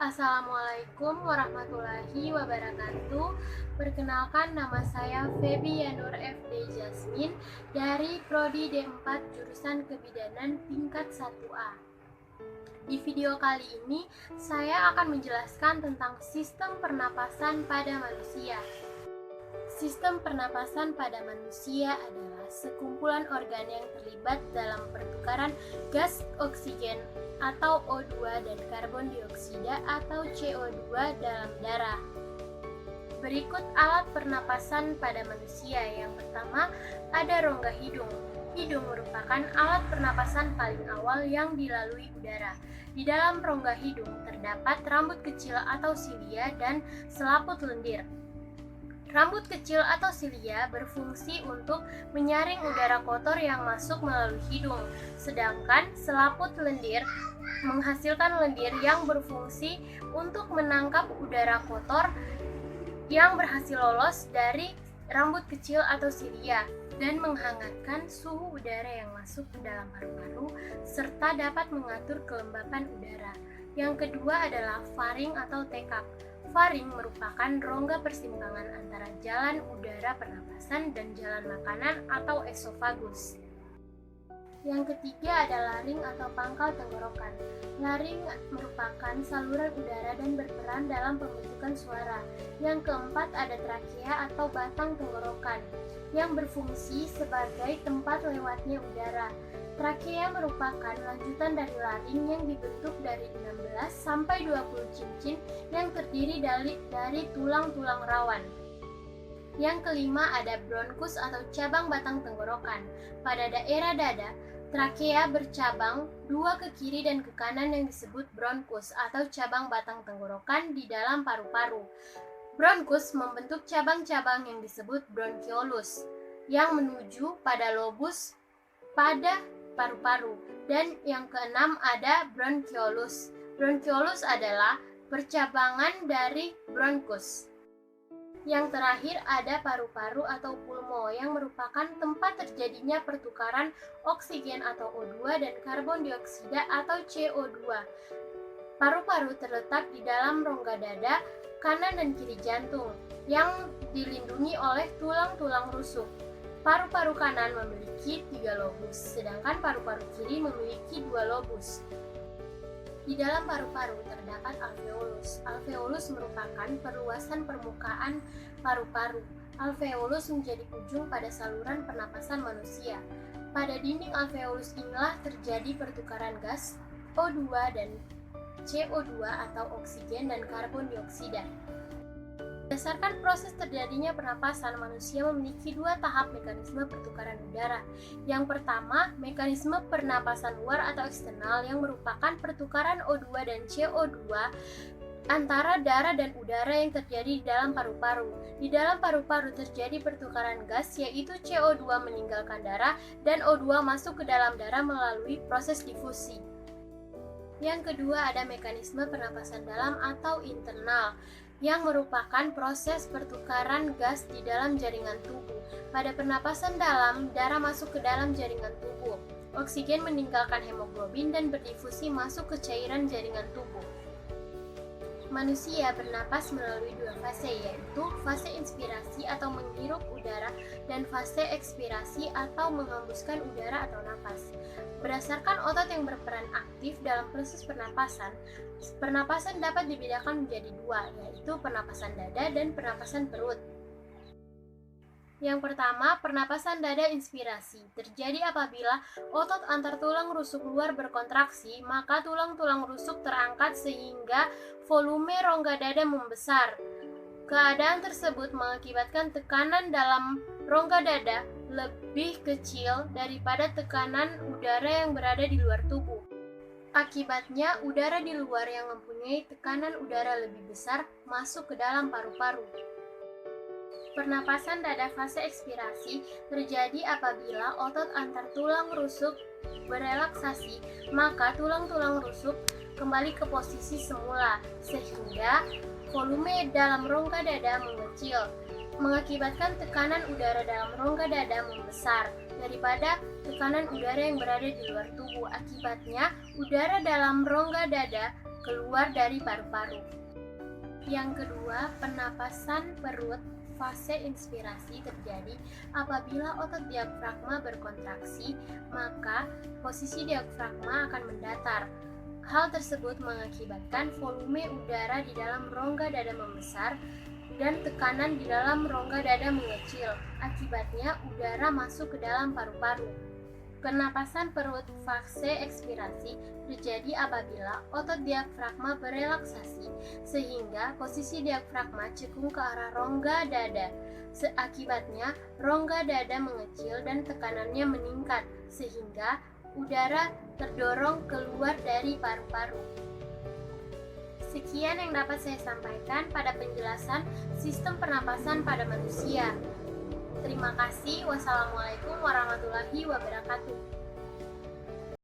Assalamualaikum warahmatullahi wabarakatuh. Perkenalkan, nama saya Feby Yanur FD Jasmine dari Prodi D4 jurusan Kebidanan tingkat 1A. Di video kali ini, saya akan menjelaskan tentang sistem pernapasan pada manusia. Sistem pernapasan pada manusia adalah sekumpulan organ yang terlibat dalam pertukaran gas oksigen atau O2 dan karbon dioksida atau CO2 dalam darah. Berikut alat pernapasan pada manusia. Yang pertama, ada rongga hidung. Hidung merupakan alat pernapasan paling awal yang dilalui udara. Di dalam rongga hidung terdapat rambut kecil atau silia dan selaput lendir. Rambut kecil atau silia berfungsi untuk menyaring udara kotor yang masuk melalui hidung, sedangkan selaput lendir menghasilkan lendir yang berfungsi untuk menangkap udara kotor yang berhasil lolos dari rambut kecil atau silia dan menghangatkan suhu udara yang masuk ke dalam paru-paru serta dapat mengatur kelembapan udara. Yang kedua adalah faring atau tekak. Faring merupakan rongga persimpangan antara jalan udara pernapasan dan jalan makanan atau esofagus. Yang ketiga ada laring atau pangkal tenggorokan. Laring merupakan saluran udara dan berperan dalam pembentukan suara. Yang keempat ada trakea atau batang tenggorokan yang berfungsi sebagai tempat lewatnya udara. Trakea merupakan lanjutan dari laring yang dibentuk dari 16 sampai 20 cincin yang terdiri dari tulang-tulang rawan. Yang kelima ada bronkus atau cabang batang tenggorokan. Pada daerah dada, trakea bercabang dua ke kiri dan ke kanan yang disebut bronkus atau cabang batang tenggorokan di dalam paru-paru. Bronkus membentuk cabang-cabang yang disebut bronchiolus yang menuju pada lobus pada paru-paru. Dan yang keenam ada bronchiolus. Bronchiolus adalah percabangan dari bronkus. Yang terakhir ada paru-paru atau pulmo yang merupakan tempat terjadinya pertukaran oksigen atau O2 dan karbon dioksida atau CO2. Paru-paru terletak di dalam rongga dada kanan dan kiri jantung yang dilindungi oleh tulang-tulang rusuk. Paru-paru kanan memiliki 3 lobus, sedangkan paru-paru kiri memiliki 2 lobus. Di dalam paru-paru terdapat alveolus. Alveolus merupakan perluasan permukaan paru-paru. Alveolus menjadi ujung pada saluran pernapasan manusia. Pada dinding alveolus inilah terjadi pertukaran gas O2 dan CO2 atau oksigen dan karbon dioksida. Berdasarkan proses terjadinya pernapasan, manusia memiliki 2 tahap mekanisme pertukaran udara. Yang pertama, mekanisme pernapasan luar atau eksternal yang merupakan pertukaran O2 dan CO2 antara darah dan udara yang terjadi di dalam paru-paru. Di dalam paru-paru terjadi pertukaran gas, yaitu CO2 meninggalkan darah dan O2 masuk ke dalam darah melalui proses difusi. Yang kedua ada mekanisme pernapasan dalam atau internal yang merupakan proses pertukaran gas di dalam jaringan tubuh. Pada pernapasan dalam, darah masuk ke dalam jaringan tubuh. Oksigen meninggalkan hemoglobin dan berdifusi masuk ke cairan jaringan tubuh. Manusia bernapas melalui 2 fase, yaitu fase inspirasi atau menghirup udara dan fase ekspirasi atau menghembuskan udara atau napas. Berdasarkan otot yang berperan aktif dalam proses pernapasan dapat dibedakan menjadi 2, yaitu pernapasan dada dan pernapasan perut. Yang pertama, pernapasan dada inspirasi terjadi apabila otot antar tulang rusuk luar berkontraksi, maka tulang-tulang rusuk terangkat sehingga volume rongga dada membesar. Keadaan tersebut mengakibatkan tekanan dalam rongga dada lebih kecil daripada tekanan udara yang berada di luar tubuh. Akibatnya, udara di luar yang mempunyai tekanan udara lebih besar masuk ke dalam paru-paru. Pernapasan dada fase ekspirasi terjadi apabila otot antar tulang rusuk berelaksasi, maka tulang-tulang rusuk kembali ke posisi semula, sehingga volume dalam rongga dada mengecil, mengakibatkan tekanan udara dalam rongga dada membesar daripada tekanan udara yang berada di luar tubuh. Akibatnya, udara dalam rongga dada keluar dari paru-paru. Yang kedua, penapasan perut fase inspirasi terjadi apabila otot diafragma berkontraksi, maka posisi diafragma akan mendatar. Hal tersebut mengakibatkan volume udara di dalam rongga dada membesar dan tekanan di dalam rongga dada mengecil. Akibatnya, udara masuk ke dalam paru-paru. Penapasan perut fase ekspirasi terjadi apabila otot diafragma berelaksasi sehingga posisi diafragma cekung ke arah rongga dada. Akibatnya, rongga dada mengecil dan tekanannya meningkat sehingga udara terdorong keluar dari paru-paru. Sekian yang dapat saya sampaikan pada penjelasan sistem pernapasan pada manusia. Terima kasih. Wassalamualaikum warahmatullahi wabarakatuh.